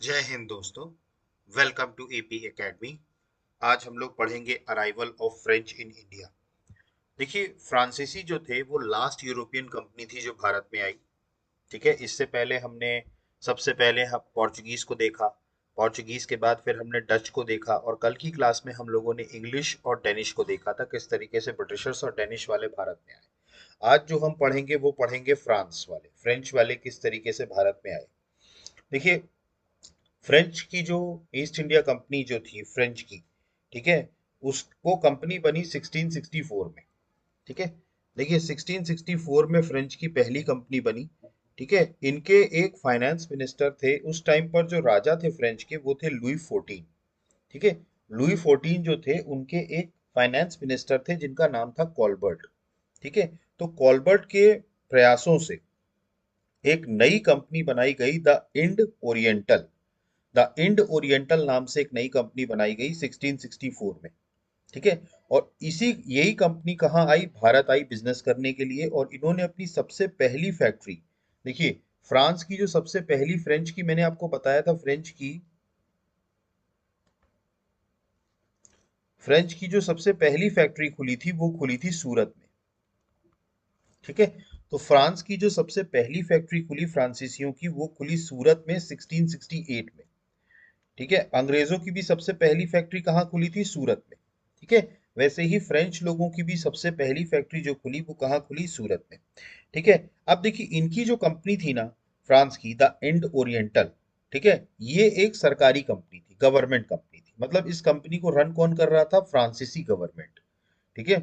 जय हिंद दोस्तों। Welcome to AP academy. आज हम लोग पढ़ेंगे arrival of French in India. देखिए, फ्रांसीसी जो थे वो लास्ट यूरोपियन कंपनी थी जो भारत में आई। ठीक है, इससे पहले हमने सबसे पहले हम पोर्चुगीज को देखा। पोर्चुगीज के बाद फिर हमने डच को देखा और कल की क्लास में हम लोगों ने इंग्लिश और डेनिश को देखा था, किस तरीके से ब्रिटिशर्स और डेनिश वाले भारत में आए। आज जो हम पढ़ेंगे वो पढ़ेंगे फ्रांस वाले, फ्रेंच वाले किस तरीके से भारत में आए। देखिए, फ्रेंच की जो ईस्ट इंडिया कंपनी जो थी फ्रेंच की, ठीक है, उसको कंपनी बनी 1664 में। ठीक है, देखिए 1664 में फ्रेंच की पहली कंपनी बनी। ठीक है, इनके एक फाइनेंस मिनिस्टर थे उस टाइम पर, जो राजा थे फ्रेंच के वो थे लुई 14। ठीक है, लुई 14 जो थे उनके एक फाइनेंस मिनिस्टर थे जिनका नाम था कॉलबर्ट। ठीक है, तो कॉलबर्ट के प्रयासों से एक नई कंपनी बनाई गई, द इंड ओरिएंटल नाम से एक नई कंपनी बनाई गई 1664 में। ठीक है, और इसी यही कंपनी कहाँ आई, भारत आई बिजनेस करने के लिए। और इन्होंने अपनी सबसे पहली फैक्ट्री, देखिए फ्रांस की जो सबसे पहली, फ्रेंच की मैंने आपको बताया था, फ्रेंच की जो सबसे पहली फैक्ट्री खुली थी वो खुली थी सूरत में। ठीक है, तो फ्रांस की जो सबसे पहली फैक्ट्री खुली फ्रांसीसियों की वो खुली सूरत में 1668 में। ठीक है, अंग्रेजों की भी सबसे पहली फैक्ट्री कहाँ खुली थी, सूरत में। ठीक है, वैसे ही फ्रेंच लोगों की भी सबसे पहली फैक्ट्री जो खुली वो कहाँ खुली, सूरत में। ठीक है, अब देखिए इनकी जो कंपनी थी ना, फ्रांस की द इंड ओरिएंटल, ठीक है, ये एक सरकारी कंपनी थी, गवर्नमेंट कंपनी थी। मतलब इस कंपनी को रन कौन कर रहा था, फ्रांसीसी गवर्नमेंट। ठीक है,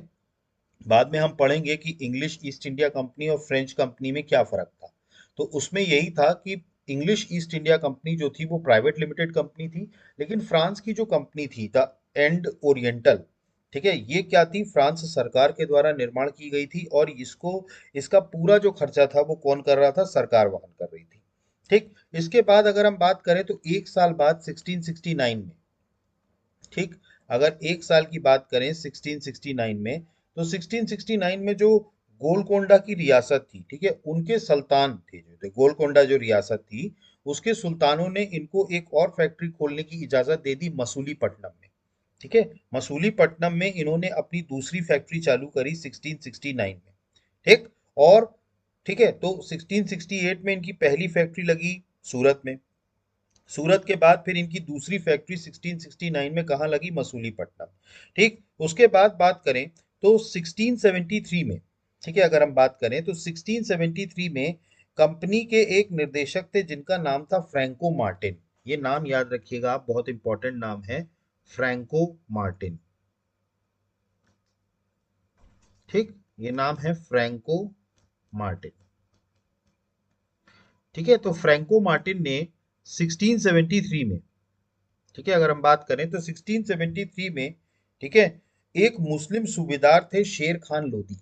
बाद में हम पढ़ेंगे कि इंग्लिश ईस्ट इंडिया कंपनी और फ्रेंच कंपनी में क्या फर्क था। तो उसमें यही था कि इंग्लिश ईस्ट इंडिया कंपनी जो थी वो प्राइवेट लिमिटेड कंपनी थी, लेकिन फ्रांस की जो कंपनी थी द एंड ओरिएंटल, ठीक है, ये क्या थी, फ्रांस सरकार के द्वारा निर्माण की गई थी। और इसका पूरा जो खर्चा था वो कौन कर रहा था, सरकार वहन कर रही थी। ठीक, इसके बाद अगर हम बात करें तो एक साल बाद 1669 में, ठीक, अगर एक साल की बात करें 1669 में, तो 1669 में जो गोलकोंडा की रियासत थी, ठीक है, उनके सुल्तान थे जो थे, गोलकोंडा जो रियासत थी उसके सुल्तानों ने इनको एक और फैक्ट्री खोलने की इजाजत दे दी मसूलीपट्टनम में। ठीक है, मसूलीपट्टनम में इन्होंने अपनी दूसरी फैक्ट्री चालू करी 1669 में। ठीक, और ठीक है, तो 1668 में इनकी पहली फैक्ट्री लगी सूरत में। सूरत के बाद फिर इनकी दूसरी फैक्ट्री 1669 में कहाँ लगी, मसूलीपट्टनम। ठीक, उसके बाद बात करें तो 1673 में, ठीक है, अगर हम बात करें तो 1673 में कंपनी के एक निर्देशक थे जिनका नाम था फ्रैंको मार्टिन। ये नाम याद रखिएगा आप, बहुत इंपॉर्टेंट नाम है, फ्रैंको मार्टिन। ठीक, ये नाम है फ्रैंको मार्टिन। ठीक है, तो फ्रैंको मार्टिन ने 1673 में, ठीक है, अगर हम बात करें तो 1673 में, ठीक है, एक मुस्लिम सूबेदार थे शेर खान लोदी।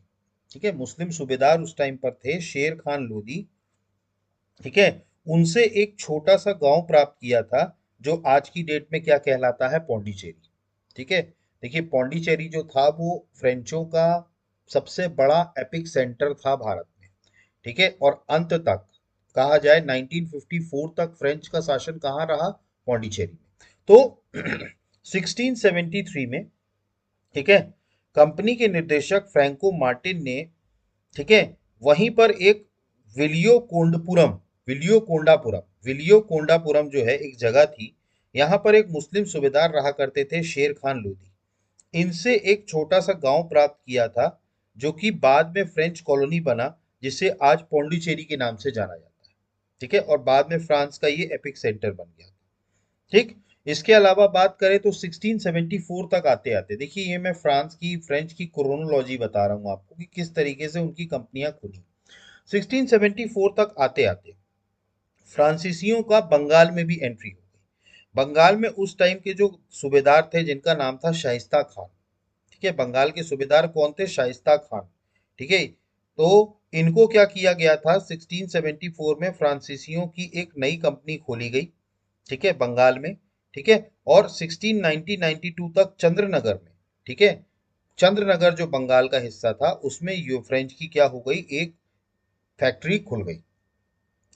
ठीक है, मुस्लिम सूबेदार उस टाइम पर थे शेर खान लोदी। ठीक है, उनसे एक छोटा सा गांव प्राप्त किया था जो आज की डेट में क्या कहलाता है, पौंडीचेरी। ठीक है, देखिए पौंडीचेरी जो था वो फ्रेंचों का सबसे बड़ा एपिक सेंटर था भारत में। ठीक है, और अंत तक कहा जाए 1954 तक फ्रेंच का शासन कहाँ रहा, पौंडीचेरी में। तो 1673 में, ठीक है, कंपनी के निर्देशक फ्रैंको मार्टिन ने, ठीक है, वहीं पर एक विलियो कोंडपुरम विलियो कोंडापुरम विलियो कोंडापुरम जो है एक जगह थी, यहाँ पर एक मुस्लिम सूबेदार रहा करते थे शेर खान लोदी। इनसे एक छोटा सा गांव प्राप्त किया था जो कि बाद में फ्रेंच कॉलोनी बना, जिसे आज पौंडीचेरी के नाम से जाना जाता है। ठीक है, और बाद में फ्रांस का ये एपिक सेंटर बन गया। ठीक, इसके अलावा बात करें तो 1674 तक आते आते, देखिए ये मैं फ्रेंच की क्रोनोलॉजी बता रहा हूँ आपको कि किस तरीके से उनकी कंपनियां खुली। 1674 तक आते आते फ्रांसीसियों का बंगाल में भी एंट्री हो गई। बंगाल में उस टाइम के जो सूबेदार थे जिनका नाम था शाइस्ता खान। ठीक है, बंगाल के सूबेदार कौन थे, शाइस्ता खान। ठीक है, तो इनको क्या किया गया था, 1674 में फ्रांसीसियों की एक नई कंपनी खोली गई। ठीक है, बंगाल में। ठीक है, और 1692 तक चंद्रनगर में, ठीक है, चंद्रनगर जो बंगाल का हिस्सा था उसमें फ्रेंच की क्या हो गई, एक फैक्ट्री खुल गई।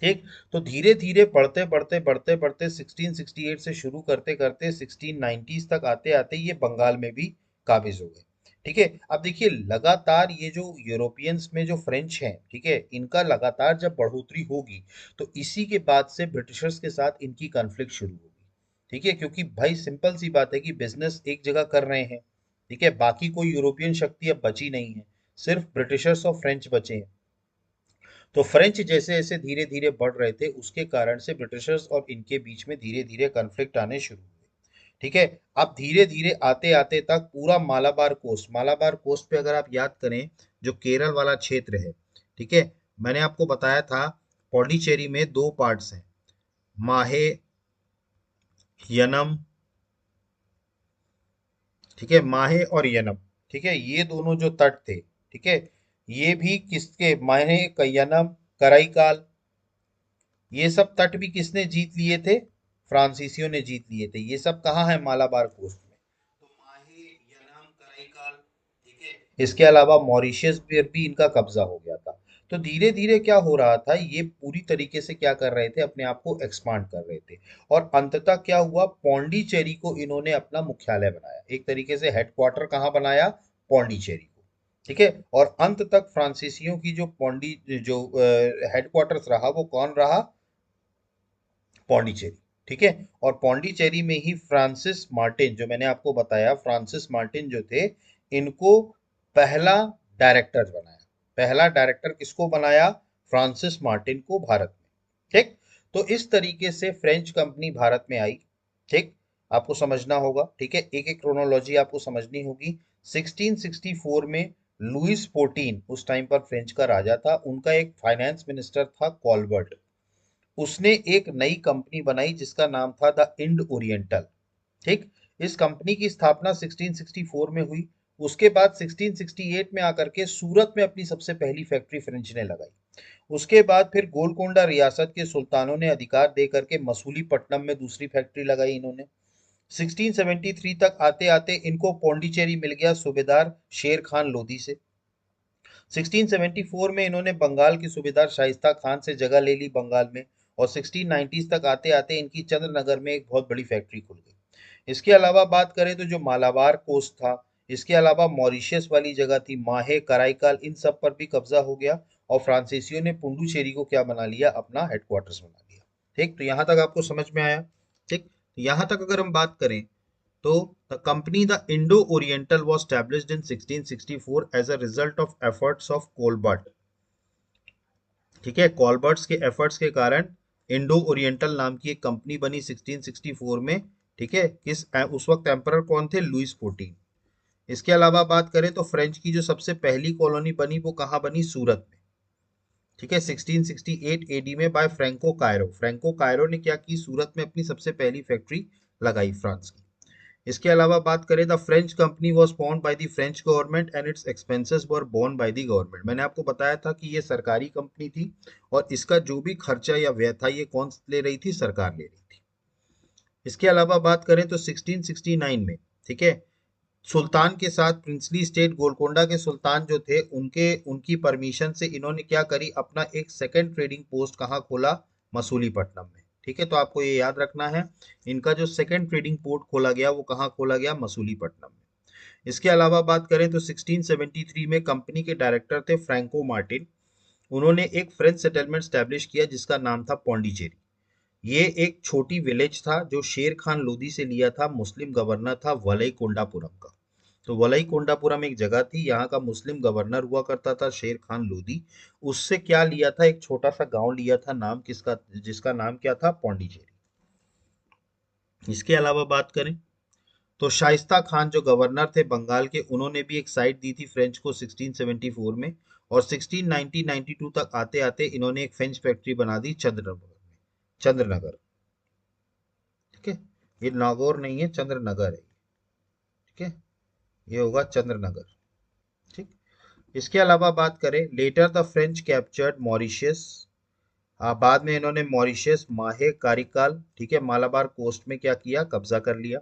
ठीक। तो धीरे धीरे बढ़ते बढ़ते बढ़ते बढ़ते 1668 से शुरू करते करते 1690s तक आते आते ये बंगाल में भी काबिज हो गए। ठीक है, अब देखिए लगातार ये जो यूरोपियंस में जो फ्रेंच हैं, ठीक है, इनका लगातार जब बढ़ोतरी होगी तो इसी के बाद से ब्रिटिशर्स के साथ इनकी कॉन्फ्लिक्ट शुरू होगी। ठीक है, क्योंकि भाई सिंपल सी बात है कि बिजनेस एक जगह कर रहे हैं। ठीक है, बाकी कोई यूरोपियन शक्ति अब बची नहीं है, सिर्फ ब्रिटिशर्स और फ्रेंच बचे हैं। तो फ्रेंच जैसे जैसे धीरे धीरे बढ़ रहे थे उसके कारण से ब्रिटिशर्स और इनके बीच में धीरे धीरे कन्फ्लिक्ट आने शुरू हुए। ठीक है, अब धीरे धीरे आते आते तक पूरा मालाबार कोस्ट पे अगर आप याद करें, जो केरल वाला क्षेत्र है, ठीक है, मैंने आपको बताया था पौंडीचेरी में दो पार्ट्स हैं, माहे यनम, ठीक है, माहे और यनम। ठीक है, ये दोनों जो तट थे, ठीक है, ये भी किसके, माहे यनम, कराईकाल, ये सब तट भी किसने जीत लिए थे, फ्रांसीसियों ने जीत लिए थे। ये सब कहाँ है, मालाबार कोस्ट में। तो माहे, यनम, कराईकाल, ठीक है, इसके अलावा मॉरिशस पर भी इनका कब्जा हो गया था। तो धीरे धीरे क्या हो रहा था, ये पूरी तरीके से क्या कर रहे थे, अपने आप को एक्सपांड कर रहे थे। और अंततः क्या हुआ, पौंडीचेरी को इन्होंने अपना मुख्यालय बनाया, एक तरीके से हेडक्वार्टर कहाँ बनाया, पौंडीचेरी को। ठीक है, और अंत तक फ्रांसीसियों की जो जो हेडक्वार्टर्स रहा वो कौन रहा, पौंडीचेरी। ठीक है, और पौंडीचेरी में ही फ्रांसिस मार्टिन, जो मैंने आपको बताया, फ्रांसिस मार्टिन जो थे, इनको पहला डायरेक्टर बनाया। पहला डायरेक्टर किसको बनाया, फ्रांसिस मार्टिन को, भारत में। ठीक, तो इस तरीके से फ्रेंच कंपनी भारत में आई। ठीक, आपको समझना होगा, ठीक है, एक एक क्रोनोलॉजी आपको समझनी होगी। 1664 में लुइस फोर्टीन उस टाइम पर फ्रेंच का राजा था, उनका एक फाइनेंस मिनिस्टर था कॉलबर्ट। उसने एक नई कंपनी बनाई जिसका नाम था द इंड ओरिएंटल। ठीक, इस कंपनी की स्थापना 1664 में हुई। उसके बाद 1668 में आकर के सूरत में अपनी सबसे पहली फैक्ट्री फ्रेंच ने लगाई। उसके बाद फिर गोलकोंडा रियासत के सुल्तानों ने अधिकार दे करके मसूलीपट्टनम में दूसरी फैक्ट्री लगाई इन्होंने। 1673 तक आते आते इनको पौंडीचेरी मिल गया सूबेदार शेर खान लोधी से। 1674 में इन्होंने बंगाल के सूबेदार शाइस्ता खान से जगह ले ली बंगाल में। और 1690 तक आते आते इनकी चंद्रनगर में एक बहुत बड़ी फैक्ट्री खुल गई। इसके अलावा बात करें तो जो मालाबार कोस्ट था, इसके अलावा मॉरिशस वाली जगह थी, माहे, कराईकाल, इन सब पर भी कब्जा हो गया। और फ्रांसीसियों ने पुडुचेरी को क्या बना लिया, अपना हेडक्वार्टर्स बना लिया। ठीक, तो यहाँ तक आपको समझ में आया। ठीक, यहाँ तक अगर हम बात करें तो the company the Indo-Oriental was established in 1664 as a result of efforts of Colbert। ठीक है, कॉलबर्ट्स के एफर्ट्स के कारण इंडो ओरिएंटल नाम की एक कंपनी बनी 1664 में। ठीक है, उस वक्त एम्परर कौन थे, लुइस फोर्टीन। इसके अलावा बात करें तो फ्रेंच की जो सबसे पहली कॉलोनी बनी वो कहाँ बनी, सूरत में। ठीक है, 1668 एडी में by Franco Caron. Franco Caron ने क्या की, सूरत में अपनी सबसे पहली फैक्ट्री लगाई फ्रांस की। इसके अलावा बात करें, the French company was found by the French government and its expenses were borne by the government. मैंने आपको बताया था कि ये सरकारी कंपनी थी और इसका जो भी खर्चा या व्यय था ये कौन ले रही थी, सरकार ले रही थी। इसके अलावा बात करें तो 1669 में, ठीक है, सुल्तान के साथ प्रिंसली स्टेट गोलकोंडा के सुल्तान जो थे उनके उनकी परमिशन से इन्होंने क्या करी, अपना एक सेकंड ट्रेडिंग पोस्ट कहाँ खोला, मसूलीपट्टनम में। ठीक है, तो आपको ये याद रखना है, इनका जो सेकंड ट्रेडिंग पोर्ट खोला गया वो कहाँ खोला गया, मसूलीपट्टनम में। इसके अलावा बात करें तो 1673 में कंपनी के डायरेक्टर थे फ्रैंको मार्टिन। उन्होंने एक फ्रेंच सेटलमेंट स्टैब्लिश किया जिसका नाम था पौंडीचेरी। ये एक छोटी विलेज था जो शेर खान लोधी से लिया था, मुस्लिम गवर्नर था वलई कोंडापुरम का। तो वलई कोंडापुरम एक जगह थी, यहाँ का मुस्लिम गवर्नर हुआ करता था शेर खान लोधी। उससे क्या लिया था, एक छोटा सा गांव लिया था, नाम किसका, जिसका नाम क्या था, पौंडीचेरी। इसके अलावा बात करें तो शाइस्ता खान जो गवर्नर थे बंगाल के, उन्होंने भी एक साइट दी थी फ्रेंच को 1674 में। और 1692 तक आते आते इन्होंने एक फ्रेंच फैक्ट्री बना दी चंद्रनगर। ठीक है, ये नागौर नहीं है, चंद्रनगर है। ठीक है, ये होगा चंद्रनगर। ठीक, इसके अलावा बात करें, later the French captured Mauritius. बाद में इन्होंने मॉरिशस, माहे, कारिकाल, ठीक है, मालाबार कोस्ट में क्या किया, कब्जा कर लिया।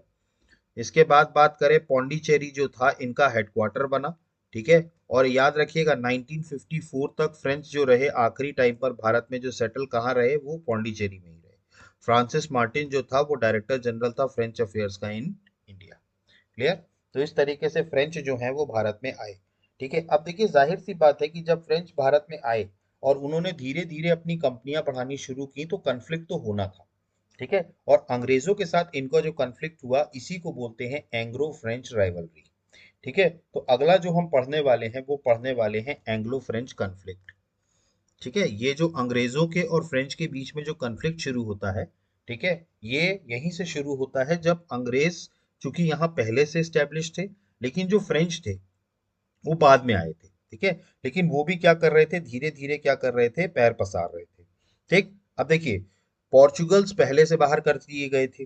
इसके बाद बात करें, पौंडीचेरी जो था इनका हेडक्वार्टर बना। ठीक है, और याद रखिएगा 1954 तक फ्रेंच जो रहे आखिरी टाइम पर भारत में जो सेटल कहाँ रहे, वो पौंडीचेरी में ही रहे। फ्रांसिस मार्टिन जो था वो डायरेक्टर जनरल था फ्रेंच अफेयर्स का इन इंडिया। क्लियर। तो इस तरीके से फ्रेंच जो है वो भारत में आए। ठीक है, अब देखिए जाहिर सी बात है कि जब फ्रेंच भारत में आए और उन्होंने धीरे धीरे अपनी कंपनियां बढ़ानी शुरू की तो कन्फ्लिक्ट तो होना था। ठीक है, और अंग्रेजों के साथ इनका जो कन्फ्लिक्ट हुआ इसी को बोलते हैं एंग्लो फ्रेंच राइवलरी। ठीक है, तो अगला जो हम पढ़ने वाले हैं वो पढ़ने वाले हैं एंग्लो फ्रेंच कन्फ्लिक्ट। ठीक है, ये जो अंग्रेजों के और फ्रेंच के बीच में जो कन्फ्लिक्ट शुरू होता है, ठीक है, ये यहीं से शुरू होता है जब अंग्रेज चूंकि यहाँ पहले से स्टैब्लिश थे, लेकिन जो फ्रेंच थे वो बाद में आए थे। ठीक है, लेकिन वो भी क्या कर रहे थे, धीरे धीरे क्या कर रहे थे, पैर पसार रहे थे। ठीक, अब देखिए पोर्चुगल्स पहले से बाहर कर दिए गए थे।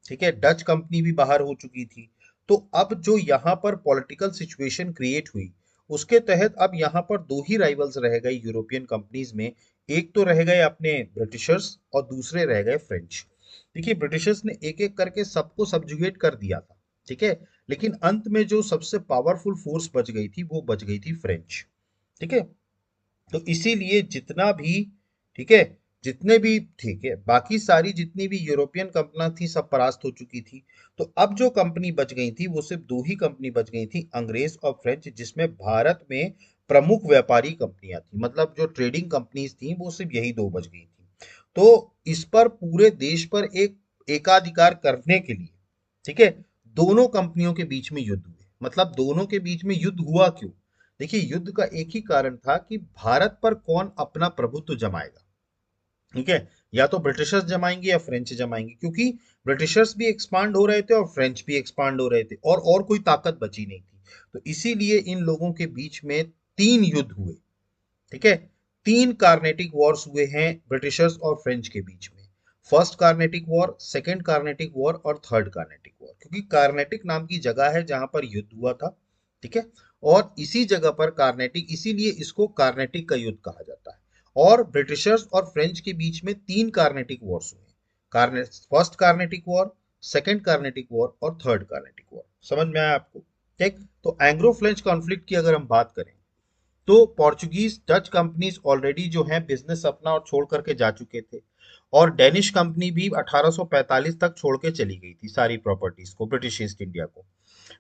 ठीक है, डच कंपनी भी बाहर हो चुकी थी। तो अब जो यहाँ पर पॉलिटिकल सिचुएशन क्रिएट हुई, उसके तहत अब यहाँ पर दो ही राइवल्स रह गए यूरोपियन कंपनीज में। एक तो रह गए अपने ब्रिटिशर्स और दूसरे रह गए फ्रेंच। देखिए ब्रिटिशर्स ने एक एक करके सबको सब्जुगेट कर दिया था। ठीक है, लेकिन अंत में जो सबसे पावरफुल फोर्स बच गई थी वो बच गई थी फ्रेंच। ठीक है, तो इसीलिए जितना भी, ठीक है, जितने भी, ठीक है, बाकी सारी जितनी भी यूरोपियन कंपनियां थी सब परास्त हो चुकी थी। तो अब जो कंपनी बच गई थी वो सिर्फ दो ही कंपनी बच गई थी, अंग्रेज और फ्रेंच, जिसमें भारत में प्रमुख व्यापारी कंपनियां थी, मतलब जो ट्रेडिंग कंपनीज थी वो सिर्फ यही दो बच गई थी। तो इस पर पूरे देश पर एक एकाधिकार करने के लिए, ठीक है, दोनों कंपनियों के बीच में युद्ध हुए। मतलब दोनों के बीच में युद्ध हुआ क्यों? देखिए युद्ध का एक ही कारण था कि भारत पर कौन अपना प्रभुत्व जमाएगा। ठीक है, या तो ब्रिटिशर्स जमाएंगे या फ्रेंच जमाएंगे, क्योंकि ब्रिटिशर्स भी एक्सपांड हो रहे थे और फ्रेंच भी एक्सपांड हो रहे थे और कोई ताकत बची नहीं थी। तो इसीलिए इन लोगों के बीच में तीन युद्ध हुए। ठीक है, तीन कार्नेटिक वॉर्स हुए हैं ब्रिटिशर्स और फ्रेंच के बीच में। First Carnatic war, second Carnatic war और थर्ड कार्नेटिक वॉर, क्योंकि कार्नेटिक नाम की जगह है जहां पर युद्ध हुआ था। ठीक है, और इसी जगह पर कार्नेटिक, इसीलिए इसको कार्नेटिक का युद्ध कहा जाता है। और ब्रिटिशर्स और फ्रेंच के बीच में तीन कार्नेटिक वॉर्स हुए। कार्ने first Carnatic war, second Carnatic war और थर्ड कार्नेटिक वॉर। समझ में आया आपको? ठीक, तो एंग्लो फ्रेंच कॉन्फ्लिक्ट की अगर हम बात करें तो पोर्चुगीज डच कंपनीज ऑलरेडी जो है बिजनेस अपना और छोड़ करके जा चुके थे, और डेनिश कंपनी भी 1845 तक छोड़ के चली गई थी सारी प्रॉपर्टीज को ब्रिटिश ईस्ट इंडिया को।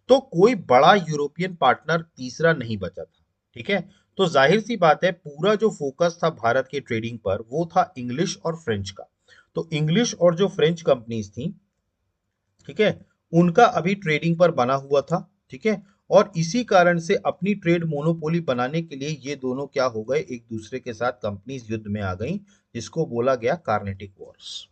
तो कोई बड़ा यूरोपियन पार्टनर तीसरा नहीं बचा था। ठीक है, तो जाहिर सी बात है पूरा जो फोकस था भारत के ट्रेडिंग पर वो था इंग्लिश और फ्रेंच का। तो इंग्लिश और जो फ्रेंच कंपनीज थी, ठीक है, उनका अभी ट्रेडिंग पर बना हुआ था। ठीक है, और इसी कारण से अपनी ट्रेड मोनोपोली बनाने के लिए ये दोनों क्या हो गए, एक दूसरे के साथ कंपनीज युद्ध में आ गई, जिसको बोला गया कार्नेटिक वॉर्स।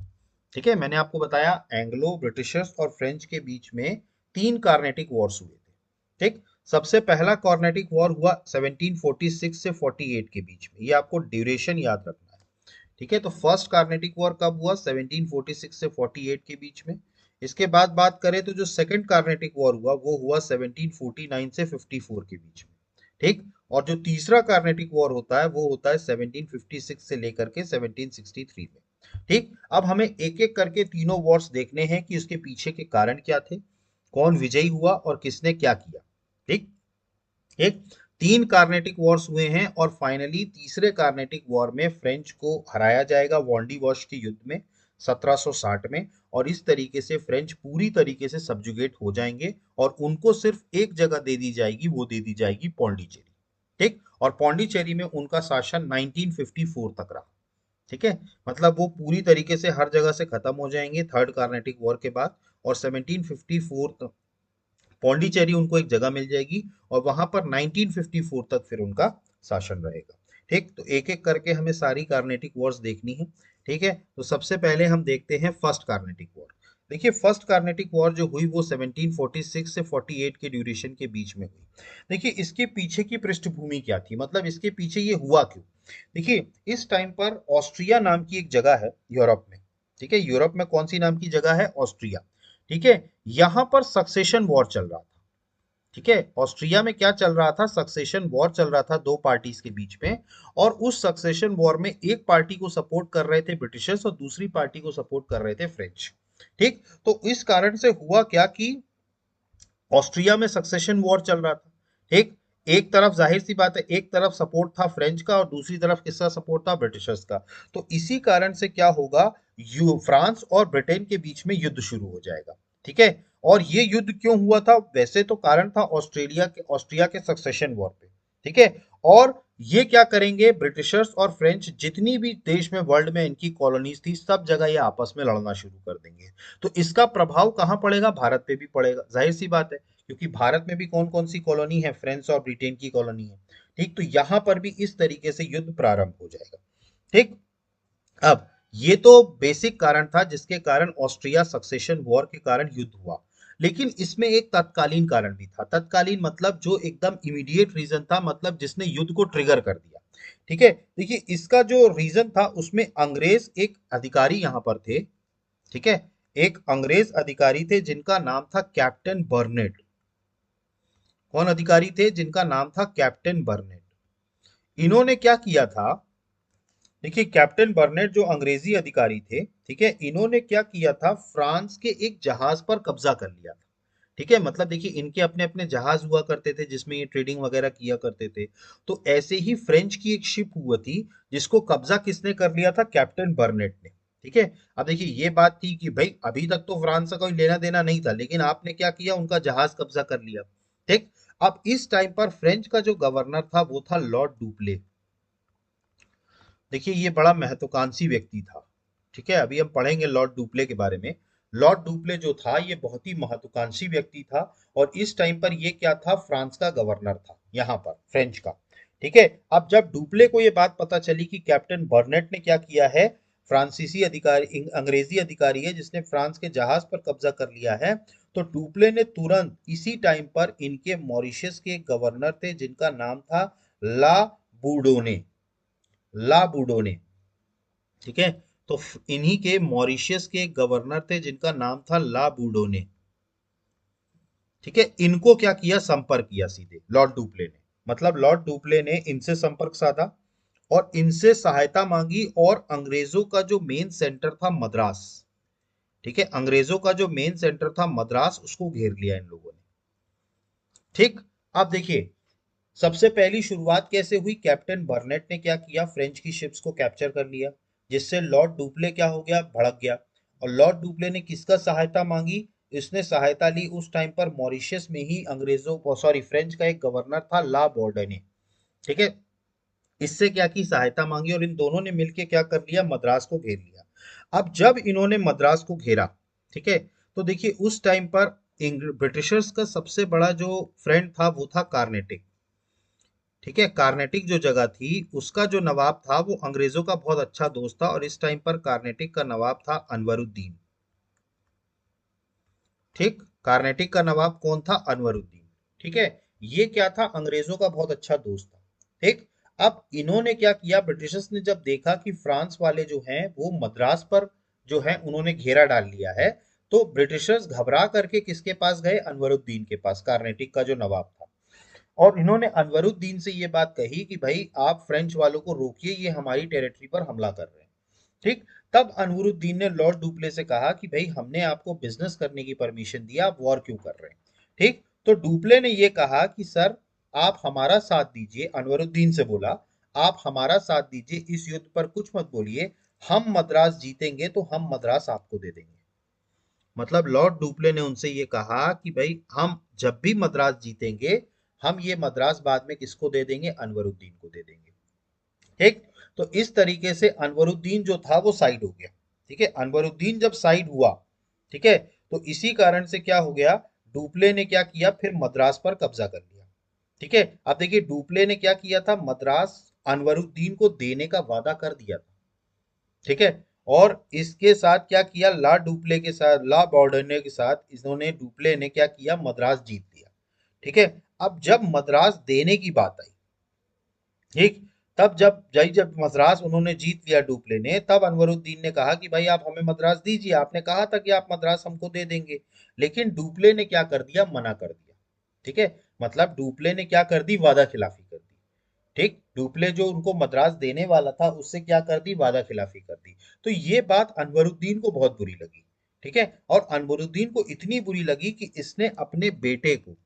ठीक है, मैंने आपको बताया एंग्लो, ब्रिटिशर्स और फ्रेंच के बीच में तीन कार्नेटिक वॉर्स हुए थे। ठीक, सबसे पहला कार्नेटिक वॉर हुआ 1746 से 48 के बीच में, ये आपको ड्यूरेशन याद रखना है। ठीक है, तो फर्स्ट कार्नेटिक वॉर कब हुआ? 1746 से 48 के बीच में। इसके बाद बात करें तो जो सेकंड कार्नेटिक वॉर हुआ वो हुआ 1749 से 54 के बीच में। ठीक, और जो तीसरा कार्नेटिक वॉर होता है वो होता है 1756 से लेकर के 1763 में। ठीक, अब हमें एक एक करके तीनों वॉर्स देखने हैं कि उसके पीछे के कारण क्या थे, कौन विजयी हुआ और किसने क्या किया। ठीक, एक तीन कार्नेटिक वॉर्स हुए हैं और फाइनली तीसरे कार्नेटिक वॉर में फ्रेंच को हराया जाएगा वॉन्डी वॉश के युद्ध में 1760 में, और इस तरीके से फ्रेंच पूरी तरीके से सब्जुगेट हो जाएंगे और उनको सिर्फ एक जगह दे दी जाएगी, वो दे दी जाएगी पौंडीचेरी। ठीक, और पौंडीचेरी में उनका शासन 1954 तक रहा। ठीक है, मतलब वो पूरी तरीके से हर जगह से खत्म हो जाएंगे थर्ड कार्नेटिक वॉर के बाद, और 1754 तक पौंडीचेरी उनको एक जगह मिल जाएगी और वहां पर 1954 तक फिर उनका शासन रहेगा। ठीक, तो एक एक करके हमें सारी कार्नेटिक वॉर्स देखनी है। ठीक है, तो सबसे पहले हम देखते हैं फर्स्ट कार्नेटिक वॉर। देखिए फर्स्ट कार्नेटिक वॉर जो हुई वो 1746 से 48 के ड्यूरेशन के बीच में हुई। देखिए इसके पीछे की पृष्ठभूमि क्या थी, मतलब इसके पीछे ये हुआ क्यों? देखिए इस टाइम पर ऑस्ट्रिया नाम की एक जगह है यूरोप में। ठीक है, यूरोप में कौन सी नाम की जगह है? ऑस्ट्रिया। ठीक है, यहां पर सक्सेशन वॉर चल रहा था। ठीक है, ऑस्ट्रिया में क्या चल रहा था? सक्सेशन वॉर चल रहा था दो पार्टीज के बीच में, और उस सक्सेशन वॉर में एक पार्टी को सपोर्ट कर रहे थे ब्रिटिशर्स और दूसरी पार्टी को सपोर्ट कर रहे थे फ्रेंच। ठीक, तो इस कारण से हुआ क्या कि ऑस्ट्रिया में सक्सेशन वॉर चल रहा था। ठीक, एक तरफ जाहिर सी बात है, एक तरफ सपोर्ट था फ्रेंच का और दूसरी तरफ किसका सपोर्ट था, ब्रिटिशर्स का। तो इसी कारण से क्या होगा, फ्रांस और ब्रिटेन के बीच में युद्ध शुरू हो जाएगा। ठीक है, और ये युद्ध क्यों हुआ था, वैसे तो कारण था ऑस्ट्रिया के सक्सेशन वॉर पे। ठीक है, और ये क्या करेंगे, ब्रिटिशर्स और फ्रेंच जितनी भी देश में वर्ल्ड में इनकी कॉलोनीज थी सब जगह ये आपस में लड़ना शुरू कर देंगे। तो इसका प्रभाव कहाँ पड़ेगा, भारत पे भी पड़ेगा, जाहिर सी बात है, क्योंकि भारत में भी कौन कौन सी कॉलोनी है, फ्रांस और ब्रिटेन की कॉलोनी है। ठीक, तो यहां पर भी इस तरीके से युद्ध प्रारंभ हो जाएगा। ठीक, अब ये तो बेसिक कारण था जिसके कारण ऑस्ट्रिया सक्सेशन वॉर के कारण युद्ध हुआ। लेकिन इसमें एक तत्कालीन कारण भी था, तत्कालीन मतलब जो एकदम इमीडिएट रीजन था, मतलब जिसने युद्ध को ट्रिगर कर दिया। ठीक है, देखिए इसका जो रीजन था उसमें अंग्रेज एक अधिकारी यहां पर थे। ठीक है, एक अंग्रेज अधिकारी थे जिनका नाम था कैप्टन बर्नेट। कौन अधिकारी थे, जिनका नाम था कैप्टन बर्नेट। इन्होंने क्या किया था, देखिए कैप्टन बर्नेट जो अंग्रेजी अधिकारी थे, ठीक है, इन्होंने क्या किया था, फ्रांस के एक जहाज पर कब्जा कर लिया था। ठीक है, मतलब देखिए इनके अपने अपने जहाज हुआ करते थे जिसमें ये ट्रेडिंग वगैरह किया करते थे। तो ऐसे ही फ्रेंच की एक शिप हुआ थी जिसको कब्जा किसने कर लिया था, कैप्टन बर्नेट ने। ठीक है, अब देखिए ये बात थी कि भाई अभी तक तो फ्रांस का कोई लेना देना नहीं था, लेकिन आपने क्या किया, उनका जहाज कब्जा कर लिया। ठीक, अब इस टाइम पर फ्रेंच का जो गवर्नर था वो था लॉर्ड डुप्ले। देखिए ये बड़ा महत्वाकांक्षी व्यक्ति था। ठीक है, अभी हम पढ़ेंगे लॉर्ड डुप्ले के बारे में। लॉर्ड डुप्ले जो था ये बहुत ही महत्वाकांक्षी व्यक्ति था, और इस टाइम पर ये क्या था, फ्रांस का गवर्नर था यहाँ पर, फ्रेंच का। ठीक है, अब जब डुप्ले को ये बात पता चली कि कैप्टन बर्नेट ने क्या किया है, फ्रांसीसी अधिकारी अंग्रेजी अधिकारी है जिसने फ्रांस के जहाज पर कब्जा कर लिया है, तो डुप्ले ने तुरंत इसी टाइम पर इनके मॉरिशस के गवर्नर थे जिनका नाम था ला बूडोने, ला बूडोने। ठीक है, तो इन्हीं के मॉरिशस के गवर्नर थे जिनका नाम था ला बूडोने। ठीक है, इनको क्या किया, संपर्क किया सीधे लॉर्ड डुप्ले ने, मतलब लॉर्ड डुप्ले ने इनसे संपर्क साधा और इनसे सहायता मांगी, और अंग्रेजों का जो मेन सेंटर था मद्रास, ठीक है, अंग्रेजों का जो मेन सेंटर था मद्रास, उसको घेर लिया इन लोगों ने। ठीक, अब देखिए सबसे पहली शुरुआत कैसे हुई, कैप्टन बर्नेट ने क्या किया, फ्रेंच की शिप्स को कैप्चर कर लिया, जिससे लॉर्ड डुप्ले क्या हो गया, भड़क गया। और लॉर्ड डुप्ले ने किसका सहायता मांगी, इसने सहायता ली उस टाइम पर मॉरिशस में ही अंग्रेजों को, सॉरी, फ्रेंच का एक गवर्नर था ला बॉर्डने। ठीक है, इससे क्या की, सहायता मांगी, और इन दोनों ने मिलकर क्या कर लिया, मद्रास को घेर लिया। अब जब इन्होंने मद्रास को घेरा, ठीक है, तो देखिए उस टाइम पर ब्रिटिशर्स का सबसे बड़ा जो फ्रेंड था वो था कार्नेटिक। ठीक है, कार्नेटिक जो जगह थी उसका जो नवाब था वो अंग्रेजों का बहुत अच्छा दोस्त था, और इस टाइम पर कार्नेटिक का नवाब था अनवरुद्दीन। ठीक, कार्नेटिक का नवाब कौन था, अनवरुद्दीन। ठीक है, ये क्या था, अंग्रेजों का बहुत अच्छा दोस्त था। ठीक, अब इन्होंने क्या किया, ब्रिटिशर्स ने जब देखा कि फ्रांस वाले जो हैं वो मद्रास पर जो है उन्होंने घेरा डाल लिया है, तो ब्रिटिशर्स घबरा करके किसके पास गए, अनवरुद्दीन के पास, कार्नेटिक का जो नवाब था। और इन्होंने अनवरुद्दीन से ये बात कही कि भाई आप फ्रेंच वालों को रोकिए, ये हमारी टेरिटरी पर हमला कर रहे हैं। ठीक, तब अनवरुद्दीन ने लॉर्ड डुप्ले से कहा कि भाई हमने आपको बिजनेस करने की परमिशन दिया, आप वॉर क्यों कर रहे हैं। ठीक, तो डुप्ले ने ये कहा कि सर आप हमारा साथ दीजिए, अनवरुद्दीन से बोला आप हमारा साथ दीजिए, इस युद्ध पर कुछ मत बोलिए, हम मद्रास जीतेंगे तो हम मद्रास आपको दे देंगे। मतलब लॉर्ड डुप्ले ने उनसे ये कहा कि भाई हम जब भी मद्रास जीतेंगे, हम ये मद्रास बाद में किसको दे देंगे, अनवरुद्दीन को दे देंगे। ठीक, तो इस तरीके से अनवरुद्दीन जो था वो साइड हो गया। ठीक है, अनवरुद्दीन जब साइड हुआ, ठीक है, तो इसी कारण से क्या हो गया, डुप्ले ने क्या किया, फिर मद्रास पर कब्जा कर लिया। ठीक है, अब देखिए डुप्ले ने क्या किया था, मद्रास अनवरुद्दीन को देने का वादा कर दिया था। ठीक है, और इसके साथ क्या किया, ला डुप्ले के साथ, ला बॉर्डने के साथ इन्होंने, डुप्ले ने क्या किया, मद्रास जीत लिया। ठीक है, अब जब मद्रास देने की बात आई, ठीक, तब जब मद्रास उन्होंने जीत लिया डुप्ले ने, तब अनवरुद्दीन ने कहा कि भाई आप हमें मद्रास दीजिए, आपने कहा था कि आप मद्रास हमको दे देंगे। लेकिन डुप्ले ने क्या कर दिया, मना कर दिया। ठीक है, मतलब डुप्ले ने क्या कर दी, वादा खिलाफी कर दी। ठीक, डुप्ले जो उनको मद्रास देने वाला था उससे क्या कर दी, वादा खिलाफी कर दी। तो ये बात अनवरुद्दीन को बहुत बुरी लगी। ठीक है, और अनवरुद्दीन को इतनी बुरी लगी कि इसने अपने बेटे को,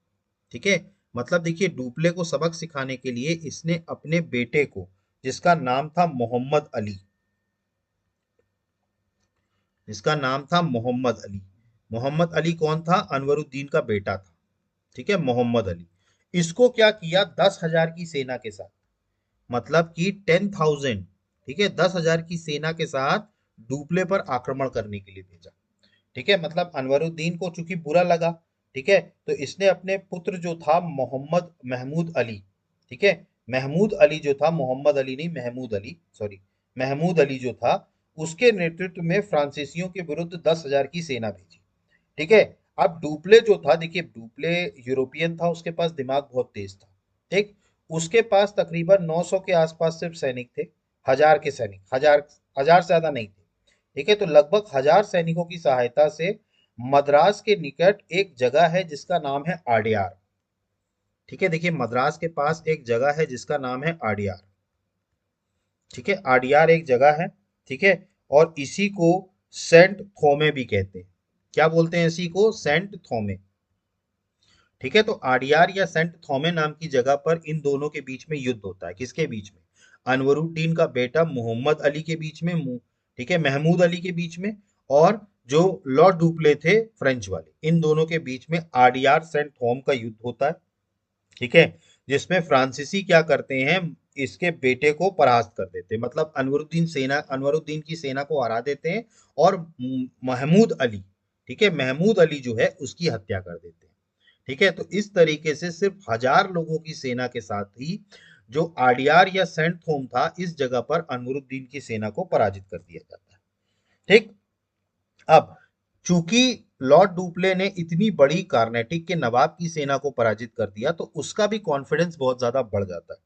ठीक है, मतलब देखिए डुप्ले को सबक सिखाने के लिए इसने अपने बेटे को, जिसका नाम था मोहम्मद अली, जिसका नाम था मोहम्मद अली, मोहम्मद अली कौन था? अनवरुद्दीन का बेटा था, ठीक है, मोहम्मद अली। इसको क्या किया? 10,000 की सेना के साथ, मतलब कि 10,000, ठीक है, 10,000 की सेना के साथ डुप्ले पर आक्रमण करने के लिए भेजा। ठीक है, मतलब अनवरुद्दीन को चूंकि बुरा लगा, ठीक है, तो इसने अपने पुत्र जो था मोहम्मद महमूद अली, ठीक है, महमूद अली जो था, मोहम्मद अली नहीं, महमूद अली, सॉरी, महमूद अली जो था, उसके नेतृत्व में फ्रांसीसियों के विरुद्ध 10,000 की सेना भेजी। ठीक है। अब डुप्ले जो था, देखिए डुप्ले यूरोपियन था, उसके पास दिमाग बहुत तेज था। ठीक। उसके पास तकरीबन 900 के आसपास सिर्फ सैनिक थे, 1,000 के सैनिक, 1,000, 1,000 से ज्यादा नहीं थे। ठीक है, तो लगभग 1,000 सैनिकों की सहायता से मद्रास के निकट एक जगह है जिसका नाम है आडियार। ठीक है, देखिए मद्रास के पास एक जगह है जिसका नाम है आडियार। ठीक है, आडियार एक जगह है। ठीक है, और इसी को सेंट थोमे भी कहते हैं। क्या बोलते हैं इसी को? सेंट थोमे। ठीक है, तो आडियार या सेंट थोमे नाम की जगह पर इन दोनों के बीच में युद्ध होता है। किसके बीच में? अनवरुद्दीन का बेटा मोहम्मद अली के बीच में, ठीक है, महमूद अली के बीच में, और जो लॉर्ड डुप्ले थे फ्रेंच वाले, इन दोनों के बीच में आडियार सेंट थोम का युद्ध होता है। ठीक है, जिसमें फ्रांसीसी क्या करते हैं, इसके बेटे को परास्त कर देते हैं, मतलब अनवरुद्दीन की सेना को हरा देते हैं, और महमूद अली, ठीक है, महमूद अली जो है उसकी हत्या कर देते हैं। ठीक है, तो इस तरीके से सिर्फ 1,000 लोगों की सेना के साथ ही जो आडियार या सेंट थोम था, इस जगह पर अनवरुद्दीन की सेना को पराजित कर दिया जाता है। ठीक। अब चूंकि लॉर्ड डुप्ले ने इतनी बड़ी कार्नेटिक के नवाब की सेना को पराजित कर दिया, तो उसका भी कॉन्फिडेंस बहुत ज्यादा बढ़ जाता है।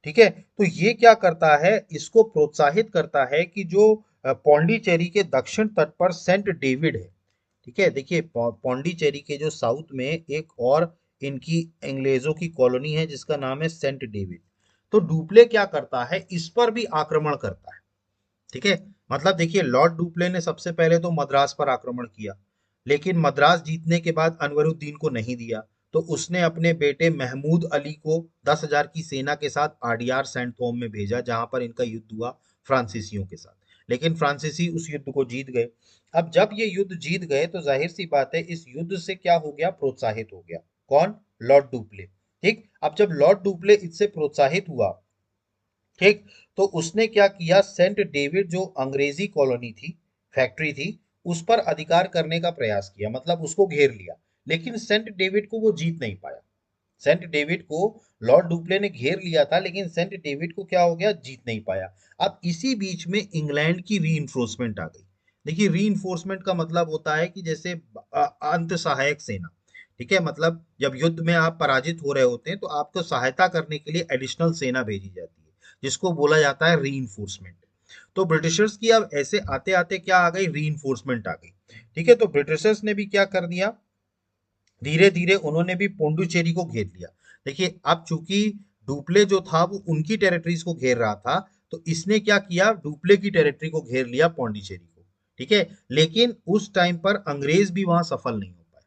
ठीक है, तो ये क्या करता है, इसको प्रोत्साहित करता है कि जो पौंडीचेरी के दक्षिण तट पर सेंट डेविड है। ठीक है, देखिए पौंडीचेरी के जो साउथ में एक और इनकी अंग्रेजों की कॉलोनी है जिसका नाम है सेंट डेविड। तो डुप्ले क्या करता है, इस पर भी आक्रमण करता है। ठीक है, मतलब देखिए लॉर्ड डुप्ले ने सबसे पहले तो मद्रास पर आक्रमण किया, लेकिन मद्रास जीतने के बाद अनवरुद्दीन को नहीं दिया, तो उसने अपने बेटे महमूद अली को 10,000 की सेना के साथ आडियार सेंट थोम में भेजा, जहां पर इनका युद्ध हुआ फ्रांसीसियों के साथ। लेकिन फ्रांसीसी उस युद्ध को जीत गए। अब जब ये युद्ध जीत गए तो जाहिर सी बात है इस युद्ध से क्या हो गया, प्रोत्साहित हो गया। कौन? Lord Dupleix. ठीक, अब जब लॉर्ड डुप्ले इससे प्रोत्साहित हुआ, ठीक, तो उसने क्या किया, सेंट डेविड जो अंग्रेजी कॉलोनी थी, फैक्ट्री थी, उस पर अधिकार करने का प्रयास किया, मतलब उसको घेर लिया। लेकिन सेंट डेविड को वो जीत नहीं पाया। सेंट डेविड को लॉर्ड डुप्ले ने घेर लिया था, लेकिन सेंट डेविड को क्या हो गया, जीत नहीं पाया। अब इसी बीच में इंग्लैंड की री आ गई। देखिए री का मतलब होता है कि जैसे अंत सहायक सेना। ठीक है, मतलब जब युद्ध में आप पराजित हो रहे होते हैं तो आपको सहायता करने के लिए एडिशनल सेना भेजी जाती है, जिसको बोला जाता है री। तो ब्रिटिशर्स की अब ऐसे आते आते क्या आ गई, री आ गई। ठीक है, तो ब्रिटिशर्स ने भी क्या कर दिया, धीरे धीरे उन्होंने भी पोंडुचेरी को घेर लिया। देखिए अब चूंकि डुप्ले जो था वो उनकी टेरिटरीज को घेर रहा था, तो इसने क्या किया, डुप्ले की टेरिटरी को घेर लिया, पोंडुचेरी को। ठीक है, लेकिन उस टाइम पर अंग्रेज भी वहां सफल नहीं हो पाए।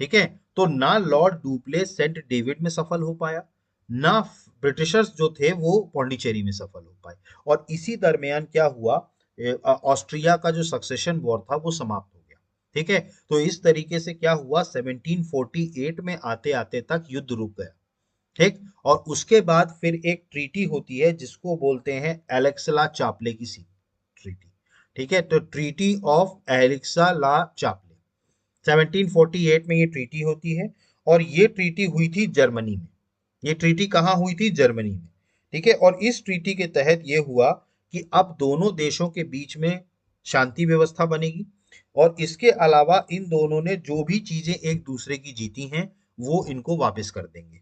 ठीक है, तो ना लॉर्ड डुप्ले सेंट डेविड में सफल हो पाया, ना ब्रिटिशर्स जो थे वो पौंडीचेरी में सफल हो पाए। और इसी दरमियान क्या हुआ, ऑस्ट्रिया का जो सक्सेशन वॉर था वो समाप्त हो गया। ठीक है, तो इस तरीके से क्या हुआ, 1748 में आते आते तक युद्ध रुक गया। ठीक, और उसके बाद फिर एक ट्रीटी होती है जिसको बोलते हैं एलेक्सला चापले की सी ट्रीटी। ठीक है, तो ट्रीटी ऑफ एलेक्सला चापले, 1748 में ये ट्रीटी होती है, और ये ट्रीटी हुई थी जर्मनी में। ये ट्रीटी कहाँ हुई थी, जर्मनी में। ठीक है, और इस ट्रीटी के तहत ये हुआ कि अब दोनों देशों के बीच में शांति व्यवस्था बनेगी, और इसके अलावा इन दोनों ने जो भी चीजें एक दूसरे की जीती हैं वो इनको वापस कर देंगे।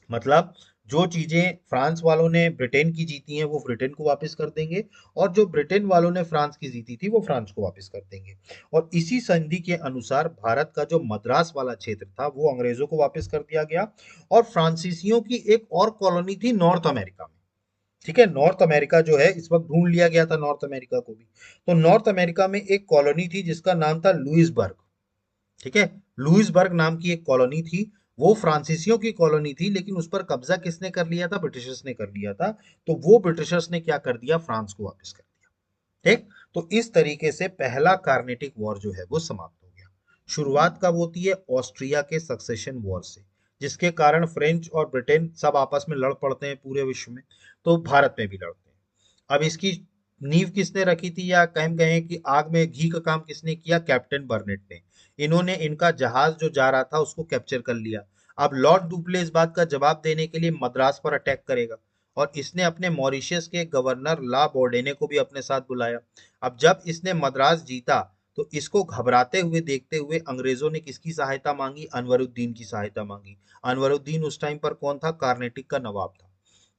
मतलब जो चीजें फ्रांस वालों ने ब्रिटेन की जीती हैं वो ब्रिटेन को वापस कर देंगे, और जो ब्रिटेन वालों ने फ्रांस की जीती थी वो फ्रांस को वापस कर देंगे। और इसी संधि के अनुसार भारत का जो मद्रास वाला क्षेत्र था वो अंग्रेजों को वापस कर दिया गया, और फ्रांसीसियों की एक और कॉलोनी थी नॉर्थ अमेरिका में। ठीक है, नॉर्थ अमेरिका जो है इस वक्त ढूंढ लिया गया था, नॉर्थ अमेरिका को भी। तो नॉर्थ अमेरिका में एक कॉलोनी थी जिसका नाम था लुइसबर्ग। ठीक है, लुइसबर्ग नाम की एक कॉलोनी थी, वो फ्रांसीसियों की कॉलोनी थी, लेकिन उस पर कब्जा किसने कर लिया था? ब्रिटिशर्स ने कर लिया था। तो वो ब्रिटिशर्स ने क्या कर दिया? फ्रांस को वापस कर दिया। ठीक। तो इस तरीके से पहला कार्नेटिक वॉर जो है वो समाप्त हो गया। शुरुआत कब होती है? ऑस्ट्रिया के सक्सेशन वॉर से, जिसके कारण फ्रेंच और ब्रिटेन सब आपस में लड़ पड़ते हैं पूरे विश्व में, तो भारत में भी लड़ते हैं। अब इसकी नींव किसने रखी थी, या कहें कहें कि आग में घी का काम किसने किया? कैप्टन बर्नेट ने। इन्होंने इनका जहाज जो जा रहा था उसको कैप्चर कर लिया। अब लॉर्ड डुप्ले इस बात का जवाब देने के लिए मद्रास पर अटैक करेगा, और इसने अपने मॉरिशस के गवर्नर ला बोर्डेने को भी अपने साथ बुलाया। अब जब इसने मद्रास जीता, तो इसको घबराते हुए देखते हुए अंग्रेजों ने किसकी सहायता मांगी? अनवरुद्दीन की सहायता मांगी। अनवरुद्दीन उस टाइम पर कौन था? कार्नेटिक का नवाब था।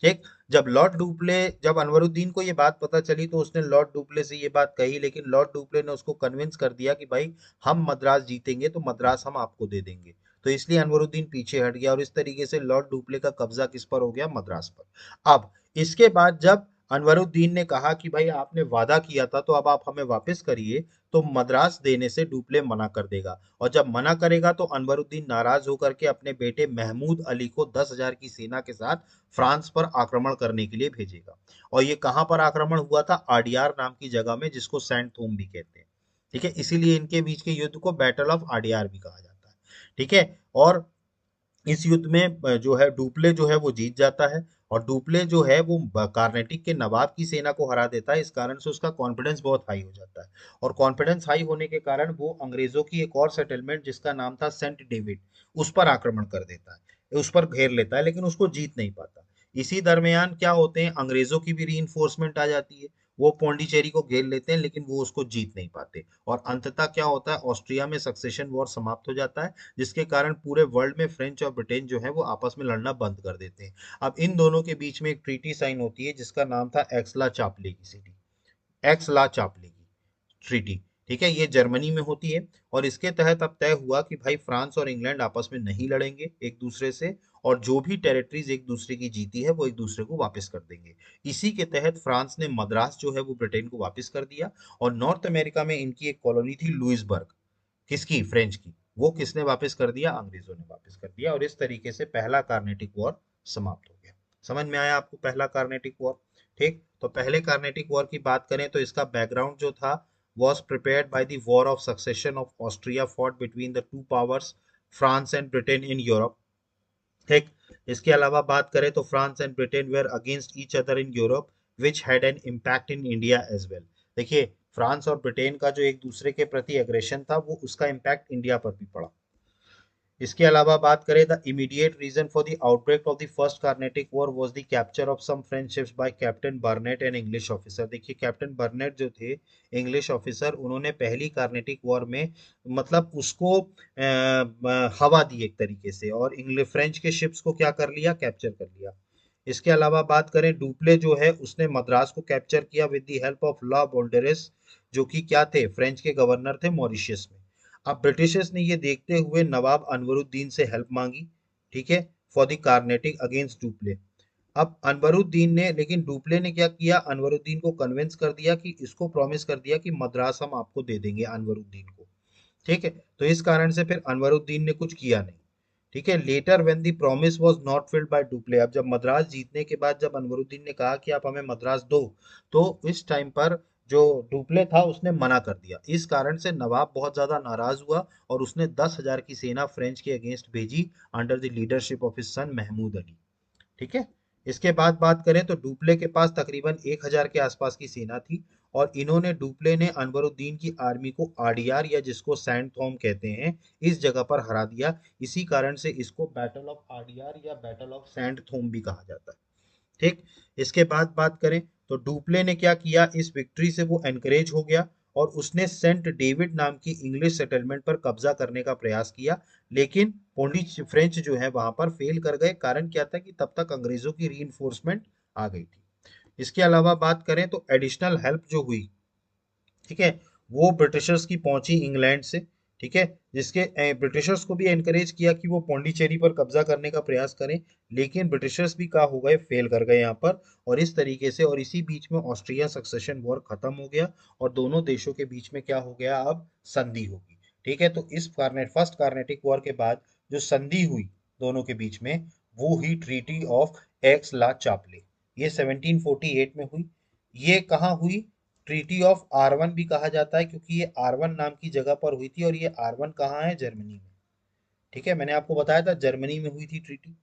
ठीक। जब अनवरुद्दीन को ये बात पता चली, तो उसने लॉर्ड डुप्ले से ये बात कही, लेकिन लॉर्ड डुप्ले ने उसको कन्विंस कर दिया कि भाई हम मद्रास जीतेंगे तो मद्रास हम आपको दे देंगे। तो इसलिए अनवरुद्दीन पीछे हट गया, और इस तरीके से लॉर्ड डुप्ले का कब्जा किस पर हो गया? मद्रास पर। अब इसके बाद जब अनवरुद्दीन ने कहा कि भाई आपने वादा किया था तो अब आप हमें वापस करिए, तो मद्रास देने से डुप्ले मना कर देगा, और जब मना करेगा तो अनवरुद्दीन नाराज होकर के अपने बेटे महमूद अली को 10,000 की सेना के साथ फ्रांस पर आक्रमण करने के लिए भेजेगा। और ये कहां पर आक्रमण हुआ था? आडियार नाम की जगह में, जिसको सैंट थोम भी कहते हैं। ठीक है, इसीलिए इनके बीच के युद्ध को बैटल ऑफ आडियार भी कहा जाता है। ठीक है। और इस युद्ध में जो है डुप्ले जो है वो जीत जाता है, और डुप्ले जो है वो कार्नेटिक के नवाब की सेना को हरा देता है। इस कारण से उसका कॉन्फिडेंस बहुत हाई हो जाता है, और कॉन्फिडेंस हाई होने के कारण वो अंग्रेजों की एक और सेटलमेंट जिसका नाम था सेंट डेविड, उस पर आक्रमण कर देता है, उस पर घेर लेता है, लेकिन उसको जीत नहीं पाता। इसी दरमियान क्या होते हैं, अंग्रेजों की भी री आ जाती है। वो पौंडीचेरी को घेर लेते हैं, लेकिन वो उसको जीत नहीं पाते, और अंततः क्या होता है? ऑस्ट्रिया में सक्सेशन वॉर समाप्त हो जाता है, जिसके कारण पूरे वर्ल्ड में फ्रेंच और ब्रिटेन जो है वो आपस में लड़ना बंद कर देते हैं। अब इन दोनों के बीच में एक ट्रीटी साइन होती है, जिसका नाम था एक्सला चापले की सिटी, एक्सला चापले की ट्रीटी। ठीक है, ये जर्मनी में होती है, और इसके तहत अब तय हुआ कि भाई फ्रांस और इंग्लैंड आपस में नहीं लड़ेंगे एक दूसरे से, और जो भी टेरिटरीज एक दूसरे की जीती है वो एक दूसरे को वापस कर देंगे। इसी के तहत फ्रांस ने मद्रास जो है वो ब्रिटेन को वापस कर दिया, और नॉर्थ अमेरिका में इनकी एक कॉलोनी थी लुइसबर्ग, किसकी? फ्रेंच की। वो किसने वापस कर दिया? अंग्रेजों ने वापस कर दिया, और इस तरीके से पहला कार्नेटिक वॉर समाप्त हो गया। समझ में आया आपको पहला कार्नेटिक वॉर? ठीक। तो पहले कार्नेटिक वॉर की बात करें तो इसका बैकग्राउंड जो था, was prepared by the war of succession of Austria fought between the two powers France and Britain in Europe। ठीक। इसके अलावा बात करें तो France and Britain were against each other in Europe, which had an impact in India as well. देखिए, France और Britain का जो एक दूसरे के प्रति एग्रेशन था, वो उसका इम्पैक्ट इंडिया पर भी पड़ा। इसके अलावा बात करें, the immediate reason for the outbreak of the first Carnatic war was the capture of some French ships by Captain Barnett and English officer. देखिए, कैप्टन बर्नेट जो थे इंग्लिश ऑफिसर, उन्होंने पहली कार्नेटिक वॉर में मतलब उसको हवा दी एक तरीके से, और इंग्लिश फ्रेंच के शिप्स को क्या कर लिया? कैप्चर कर लिया। इसके अलावा बात करें, डुप्ले जो है उसने मद्रास को कैप्चर किया विद द हेल्प ऑफ ला बोल्डेरेस, जो कि क्या थे? फ्रेंच के गवर्नर थे मॉरिशियस में। अब ब्रिटिशर्स ने ये देखते हुए नवाब अनवरुद्दीन से हेल्प मांगी, ठीक है, for the Carnatic against Dupleix. अब अनवरुद्दीन ने, लेकिन डुप्ले ने क्या किया? अनवरुद्दीन को कन्विंस कर दिया, कि इसको प्रॉमिस कर दिया कि मद्रास हम आपको दे देंगे, अनवरुद्दीन को। ठीक है, तो इस कारण से फिर अनवरुद्दीन ने कुछ किया नहीं। ठीक है, later when the promise was not filled by Dupleix, अब जब मद्रास जीतने के बाद जब अनवरुद्दीन ने कहा कि आप हमें मद्रास दो, तो इस टाइम पर जो डुप्ले था उसने मना कर दिया। इस कारण से नवाब बहुत ज्यादा नाराज हुआ, और उसने 10,000 की सेना फ्रेंच के अगेंस्ट भेजी, under the leadership of his son Mahmud Ali. ठीक है। इसके बाद बात करें तो डुप्ले के पास तकरीबन 1,000 के आसपास की सेना थी, और डुप्ले ने अनवरुद्दीन की आर्मी को आडियार, या जिसको सैंड थॉम कहते हैं, इस जगह पर हरा दिया। इसी कारण से इसको बैटल ऑफ आडियार या बैटल ऑफ सैंड थोम भी कहा जाता है। ठीक। इसके बाद बात करें तो डुप्ले ने क्या किया? इस विक्ट्री से वो एनकरेज हो गया, और उसने सेंट डेविड नाम की इंग्लिश सेटलमेंट पर कब्जा करने का प्रयास किया, लेकिन पोंडी फ्रेंच जो है वहां पर फेल कर गए। कारण क्या था? कि तब तक अंग्रेजों की री आ गई थी। इसके अलावा बात करें तो एडिशनल हेल्प जो हुई, ठीक है, वो ब्रिटिशर्स की पहुंची इंग्लैंड से। ठीक है, जिसके ब्रिटिशर्स को भी एनकरेज किया कि वो पौंडीचेरी पर कब्जा करने का प्रयास करें, लेकिन ब्रिटिशर्स भी का हो गए, फेल कर गए यहाँ पर। और इस तरीके से, और इसी बीच में ऑस्ट्रिया सक्सेशन वॉर खत्म हो गया, और दोनों देशों के बीच में क्या हो गया? अब संधि होगी। ठीक है, तो इस फर्स्ट कार्नेटिक वॉर के बाद जो संधि हुई, दोनों के बीच में, वो ही ट्रीटी ऑफ एक्स ला चापले। ये 1748 में हुई। ये कहाँ हुई? ट्रीटी ऑफ आरवन भी कहा जाता है, क्योंकि ये आरवन नाम की जगह पर हुई थी, और ये आरवन कहाँ है? जर्मनी में। ठीक है, मैंने आपको बताया था जर्मनी में हुई थी ट्रीटी।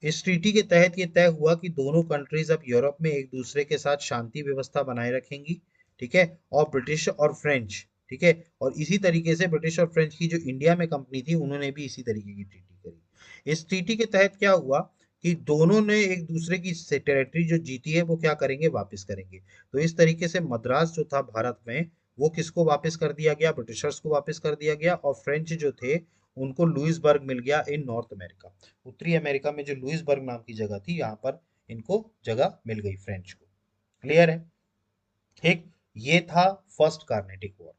इस ट्रीटी के तहत ये तय हुआ कि दोनों कंट्रीज अब यूरोप में एक दूसरे के साथ शांति व्यवस्था बनाए रखेंगी। ठीक है, और ब्रिटिश और फ्रेंच, ठीक है, और इसी तरीके से ब्रिटिश और फ्रेंच की जो इंडिया में कंपनी थी, उन्होंने भी इसी तरीके की ट्रीटी करी। इस ट्रीटी के तहत क्या हुआ कि दोनों ने एक दूसरे की टेरिटरी जो जीती है वो क्या करेंगे? वापस करेंगे। तो इस तरीके से मद्रास जो था भारत में, वो किसको वापस कर दिया गया? ब्रिटिशर्स को वापस कर दिया गया, और फ्रेंच जो थे उनको लुइसबर्ग मिल गया इन नॉर्थ अमेरिका। उत्तरी अमेरिका में जो लुइसबर्ग नाम की जगह थी, यहाँ पर इनको जगह मिल गई फ्रेंच को। क्लियर है? ठीक। ये था फर्स्ट कार्नेटिक वॉर।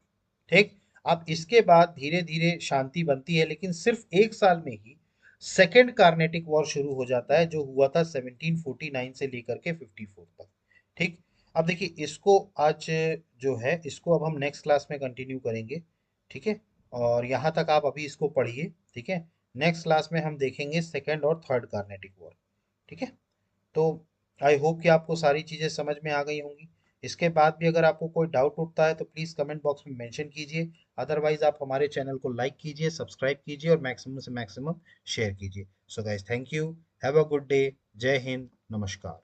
ठीक। अब इसके बाद धीरे धीरे शांति बनती है, लेकिन सिर्फ एक साल में ही सेकेंड कार्नेटिक वॉर शुरू हो जाता है, जो हुआ था 1749 से लेकर के 54 तक। ठीक। अब देखिए इसको आज जो है, इसको अब हम नेक्स्ट क्लास में कंटिन्यू करेंगे। ठीक है, और यहाँ तक आप अभी इसको पढ़िए। ठीक है, नेक्स्ट क्लास में हम देखेंगे सेकेंड और थर्ड कार्नेटिक वॉर। ठीक है, तो आई होप कि आपको सारी चीज़ें समझ में आ गई होंगी। इसके बाद भी अगर आपको कोई डाउट उठता है तो प्लीज़ कमेंट बॉक्स में मेंशन कीजिए। अदरवाइज आप हमारे चैनल को लाइक कीजिए, सब्सक्राइब कीजिए, और मैक्सिमम से मैक्सिमम शेयर कीजिए। So guys, thank you, have a good day, जय हिंद, नमस्कार।